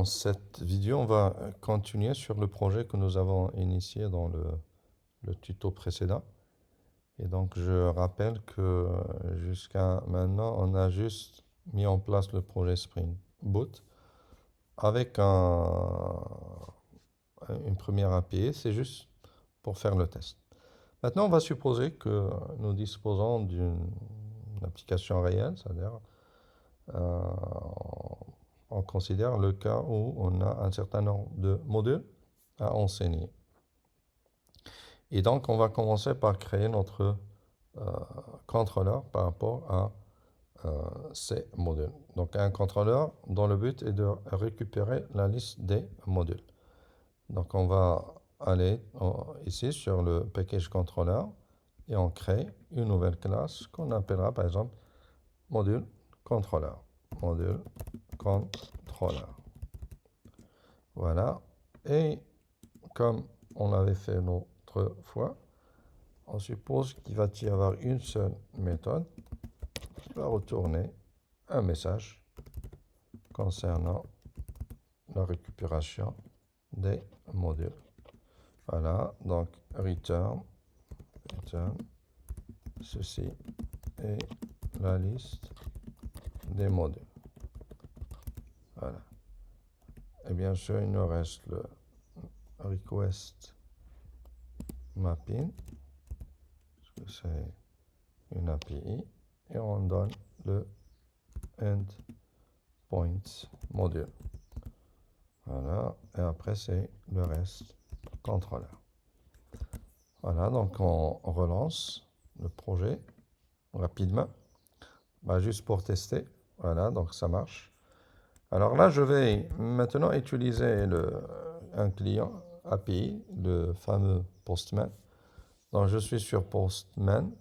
Dans cette vidéo, on va continuer sur le projet que nous avons initié dans le tuto précédent. Et donc, je rappelle que jusqu'à maintenant, on a juste mis en place le projet Spring Boot avec une première API. C'est juste pour faire le test. Maintenant, on va supposer que nous disposons d'une application réelle, c'est-à-dire on considère le cas où on a un certain nombre de modules à enseigner. Et donc, on va commencer par créer notre contrôleur par rapport à ces modules. Donc, un contrôleur dont le but est de récupérer la liste des modules. Donc, on va aller ici sur le package controller et on crée une nouvelle classe qu'on appellera par exemple module controller. Module controller. Voilà. Et comme on l'avait fait l'autre fois, on suppose qu'il va y avoir une seule méthode qui va retourner un message concernant la récupération des modules. Voilà, donc return, ceci est la liste des modules. Voilà. Et bien sûr, il nous reste le request mapping, parce que c'est une API, et on donne le endpoint module. Voilà, et après c'est le reste contrôleur. Voilà, donc on relance le projet rapidement, juste pour tester. Voilà, donc ça marche. Alors là, je vais maintenant utiliser un client API, le fameux Postman. Donc je suis sur Postman,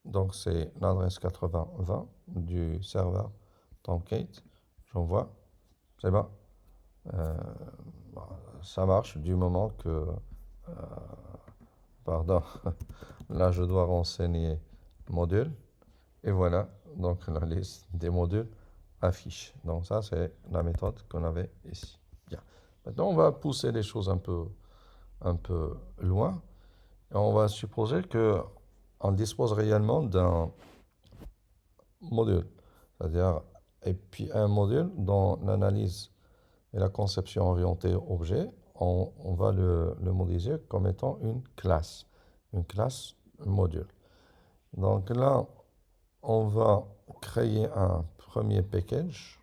donc c'est l'adresse 8020 du serveur Tomcat. J'envoie, c'est bon. Ça marche du moment que, pardon, là je dois renseigner module, et voilà, donc la liste des modules affiche. Donc ça c'est la méthode qu'on avait ici. Bien. Maintenant on va pousser les choses un peu loin, et on va supposer que on dispose réellement d'un module, c'est-à-dire, et puis un module dont l'analyse et la conception orientée objet, on va le modéliser comme étant une classe module. Donc là, on va créer un premier package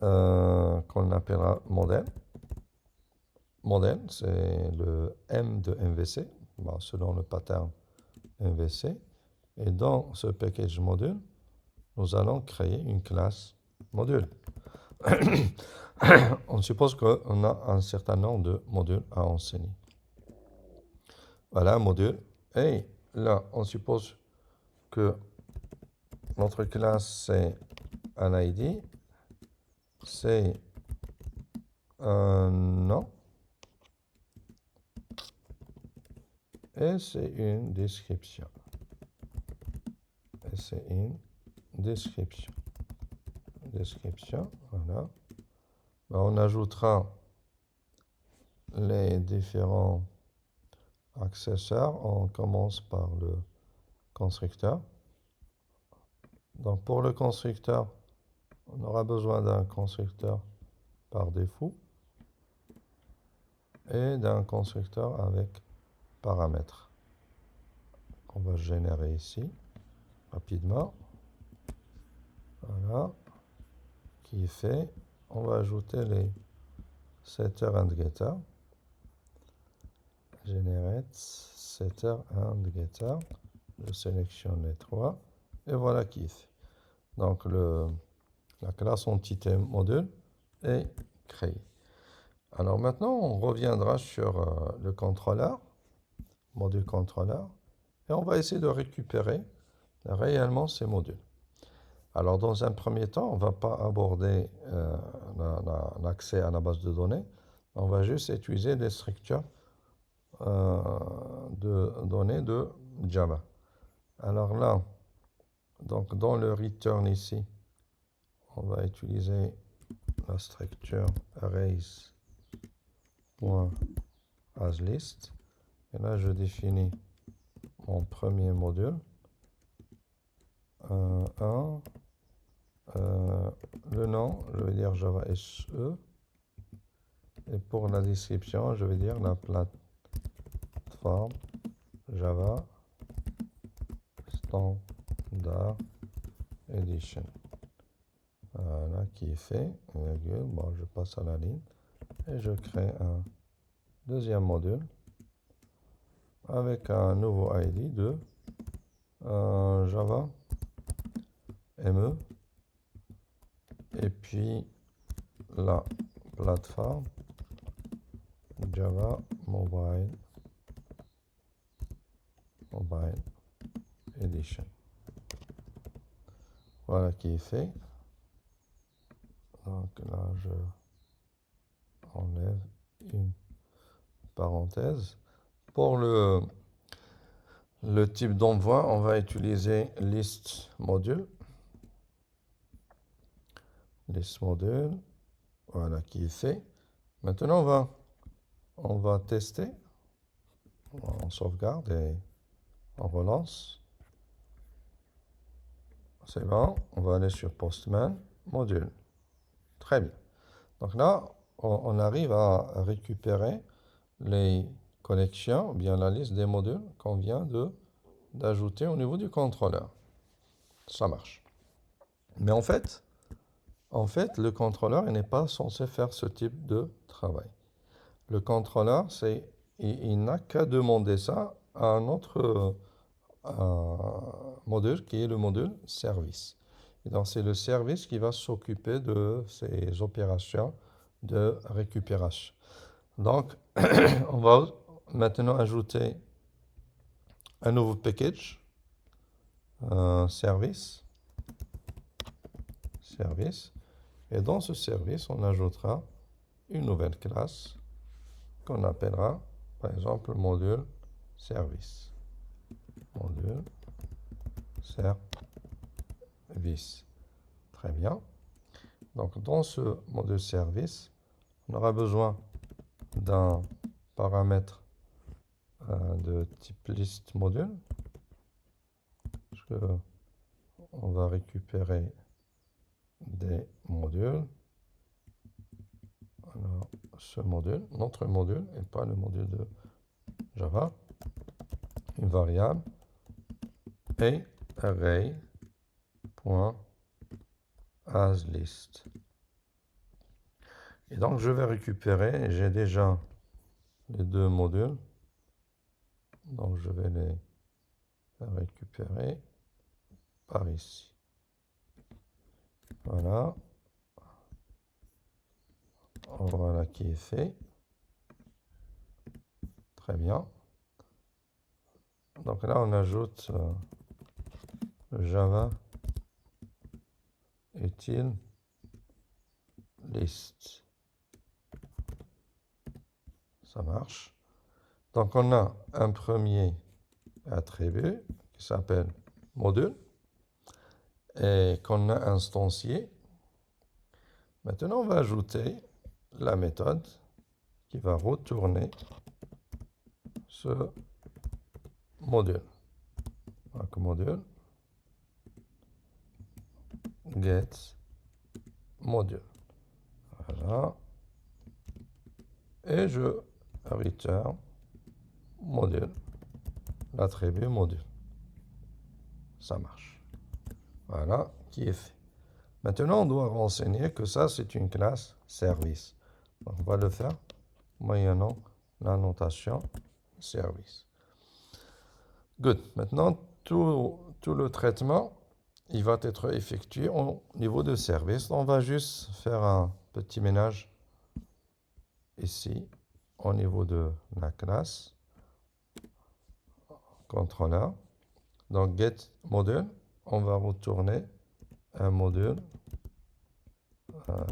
qu'on appellera modèle. Modèle, c'est le M de MVC, selon le pattern MVC. Et dans ce package module, nous allons créer une classe module. On suppose qu'on a un certain nombre de modules à enseigner. Voilà, module. Et là, on suppose que notre classe, c'est un ID, c'est un nom, et c'est une description. Et c'est une description. Description, voilà. On ajoutera les différents accessoires. On commence par le constructeur. Donc pour le constructeur, on aura besoin d'un constructeur par défaut et d'un constructeur avec paramètres qu'on va générer ici rapidement. Voilà, qui est fait. On va ajouter les setter and getter. Generate setter and getter. Je sélectionne les trois et voilà qui est fait. Donc la classe entité module est créée. Alors maintenant, on reviendra sur le contrôleur, module contrôleur, et on va essayer de récupérer réellement ces modules. Alors dans un premier temps, on ne va pas aborder l'accès à la base de données, on va juste utiliser les structures de données de Java. Alors là, donc dans le return ici, on va utiliser la structure arrays.asList. Et là, je définis mon premier module. Le nom, je vais dire Java SE. Et pour la description, je vais dire la plateforme Java Standard Edition. Voilà, qui est fait. Virgule. Bon, je passe à la ligne. Et je crée un deuxième module avec un nouveau ID de Java ME. Et puis la plateforme Java Mobile Edition. Voilà qui est fait. Donc là, je enlève une parenthèse. Pour le type d'envoi, on va utiliser list module. List module. Voilà qui est fait. Maintenant, on va tester. On sauvegarde et on relance. C'est bon. On va aller sur Postman module. Très bien. Donc là, on arrive à récupérer les collections, ou bien la liste des modules qu'on vient d'ajouter au niveau du contrôleur. Ça marche. Mais en fait, le contrôleur n'est pas censé faire ce type de travail. Le contrôleur, il n'a qu'à demander ça à un autre module qui est le module service. Et donc, c'est le service qui va s'occuper de ces opérations de récupération. Donc, on va maintenant ajouter un nouveau package, service. Et dans ce service, on ajoutera une nouvelle classe qu'on appellera, par exemple, module service. Module service. Très bien. Donc, dans ce module service, on aura besoin d'un paramètre de type list module. Parce que on va récupérer des modules. Alors, ce module, notre module, et pas le module de Java. Une variable et array.asList. Et donc, je vais récupérer, j'ai déjà les deux modules. Donc, je vais les récupérer par ici. Voilà. Voilà qui est fait. Très bien. Donc là, on ajoute Java utile list. Ça marche. Donc on a un premier attribut qui s'appelle module et qu'on a instancié. Maintenant, on va ajouter la méthode qui va retourner ce module. Donc module get module. Voilà. Et je return module, l'attribut module. Ça marche. Voilà, qui est fait. Maintenant, on doit renseigner que ça, c'est une classe service. Donc, on va le faire moyennant la notation service. Good. Maintenant, tout le traitement, il va être effectué au niveau de service. On va juste faire un petit ménage ici, au niveau de la classe contrôleur. Donc, get module, on va retourner un module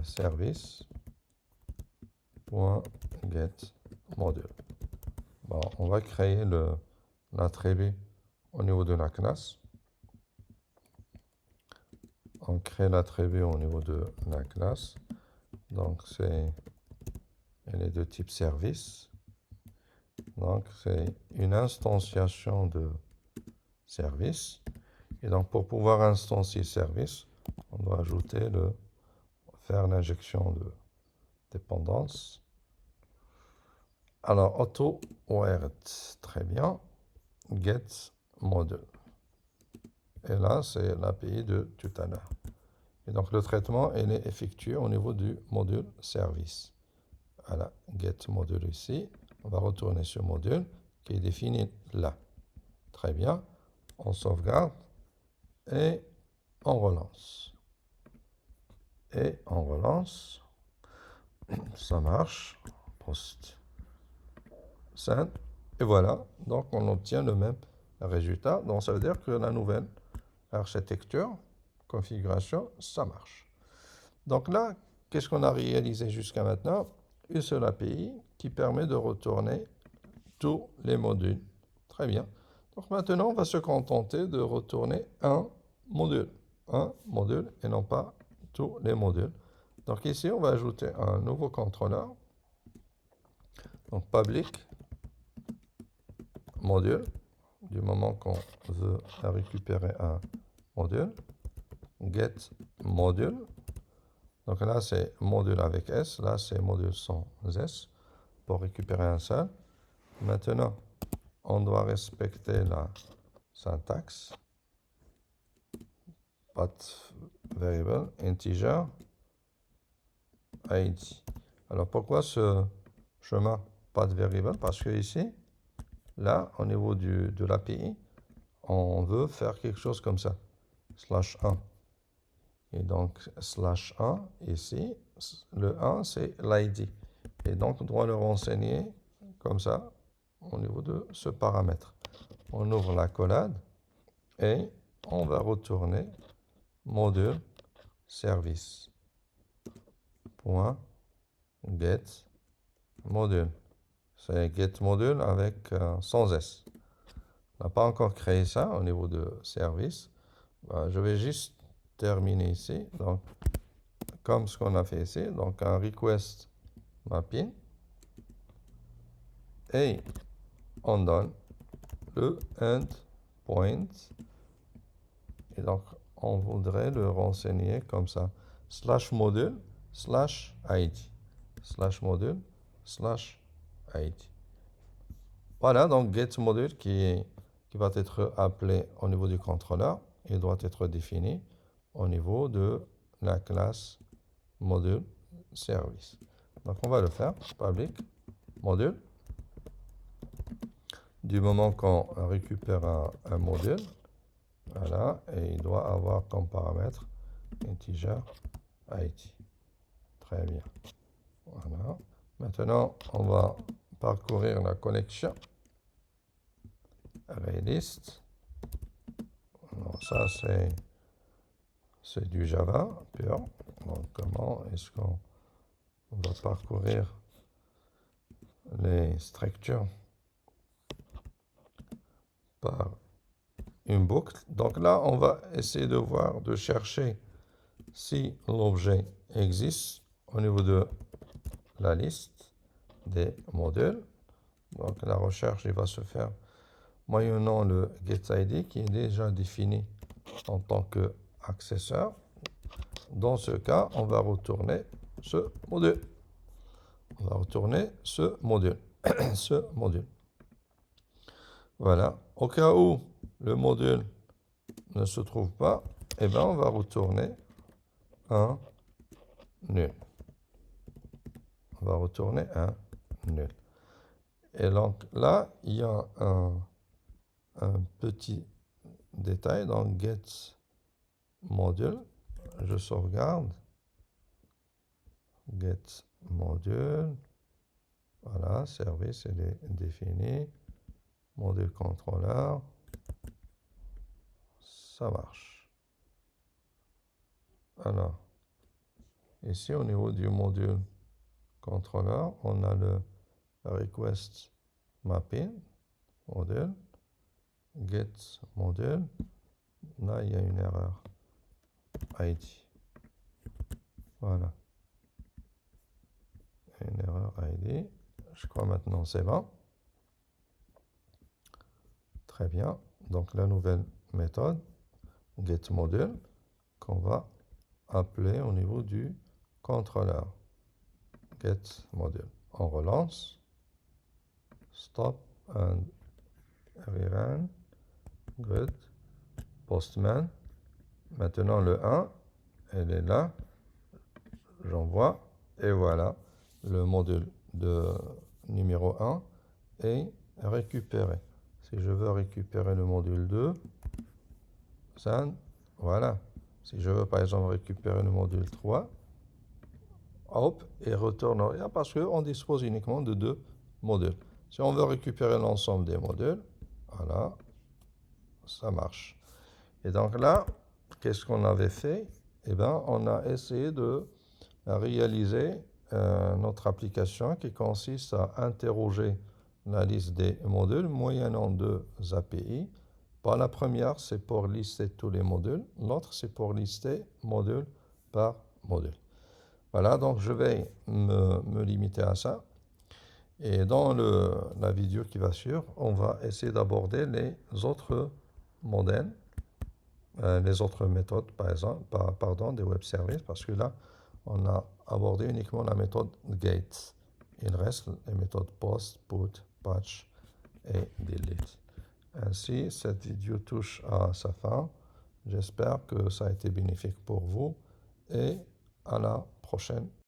service.get module. Bon, on va créer l'attribut au niveau de la classe. On crée l'attribut au niveau de la classe Donc, elle est de type service. Donc, c'est une instantiation de service. Et donc, pour pouvoir instancier service, on doit faire l'injection de dépendance. Alors, auto-word, très bien. Get module. Et là, c'est l'API de tout à l'heure. Et donc, le traitement, il est effectué au niveau du module service. Voilà, get module ici. On va retourner ce module qui est défini là. Très bien. On sauvegarde et on relance. Et on relance. Ça marche. Post. Send. Et voilà. Donc, on obtient le même résultat. Donc, ça veut dire que la nouvelle architecture, configuration, ça marche. Donc là, qu'est-ce qu'on a réalisé jusqu'à maintenant? Une seule API qui permet de retourner tous les modules. Très bien. Donc maintenant, on va se contenter de retourner un module. Un module et non pas tous les modules. Donc ici, on va ajouter un nouveau contrôleur. Donc public module, du moment qu'on veut récupérer un module. Get module. Donc là, c'est module avec S. Là, c'est module sans S pour récupérer un seul. Maintenant, on doit respecter la syntaxe. Path variable, integer, ID. Alors, pourquoi ce chemin path variable? Parce que ici, là, au niveau de l'API, on veut faire quelque chose comme ça. /1. Et donc, /1, ici, le 1, c'est l'ID. Et donc, on doit le renseigner comme ça, au niveau de ce paramètre. On ouvre la collade et on va retourner module service. Point get module. C'est get module avec sans S. On n'a pas encore créé ça au niveau de service. Je vais juste terminer ici. Donc, comme ce qu'on a fait ici, donc un request mapping. Et on donne le endpoint. Et donc, on voudrait le renseigner comme ça. /module /id. /module /id. Voilà, donc getModule qui va être appelé au niveau du contrôleur et doit être défini au niveau de la classe module service. Donc, on va le faire. Public module. Du moment qu'on récupère un module, voilà, et il doit avoir comme paramètre integer id. Très bien. Voilà. Maintenant, on va parcourir la connexion. ArrayList. Alors, ça, c'est du Java pur. Donc, comment est-ce qu'on va parcourir les structures par une boucle? Donc là, on va essayer de voir, de chercher si l'objet existe au niveau de la liste des modules. Donc la recherche il va se faire moyennant le getID qui est déjà défini en tant qu'accesseur. Dans ce cas, on va retourner ce module. On va retourner ce module. ce module. Voilà. Au cas où le module ne se trouve pas, eh bien, on va retourner un nul. On va retourner un nul. Et donc là, il y a un petit détail dans get module. Je sauvegarde. Get module. Voilà, service, il est défini. Module contrôleur. Ça marche. Alors, ici au niveau du module contrôleur, on a le request mapping module. Get module. Là, il y a une erreur. ID. Voilà. une erreur ID. Je crois maintenant c'est bon. Très bien. Donc la nouvelle méthode getModule qu'on va appeler au niveau du contrôleur. GetModule. On relance. Stop and rerun. Good. Postman. Maintenant le 1, elle est là. J'envoie. Et voilà, le module de numéro 1 est récupéré. Si je veux récupérer le module 2, ça, voilà. Si je veux par exemple récupérer le module 3, hop, et retourne en arrière parce qu'on dispose uniquement de 2 modules. Si on veut récupérer l'ensemble des modules, voilà, ça marche. Et donc là, qu'est-ce qu'on avait fait? Eh bien, on a essayé de réaliser notre application qui consiste à interroger la liste des modules moyennant 2 API. La première, c'est pour lister tous les modules. L'autre, c'est pour lister module par module. Voilà, donc je vais me limiter à ça. Et dans la vidéo qui va suivre, on va essayer d'aborder les autres modèles, les autres méthodes, par exemple, des web services, parce que là, on a abordé uniquement la méthode GET. Il reste les méthodes POST, PUT, PATCH et DELETE. Ainsi, cette vidéo touche à sa fin. J'espère que ça a été bénéfique pour vous et à la prochaine.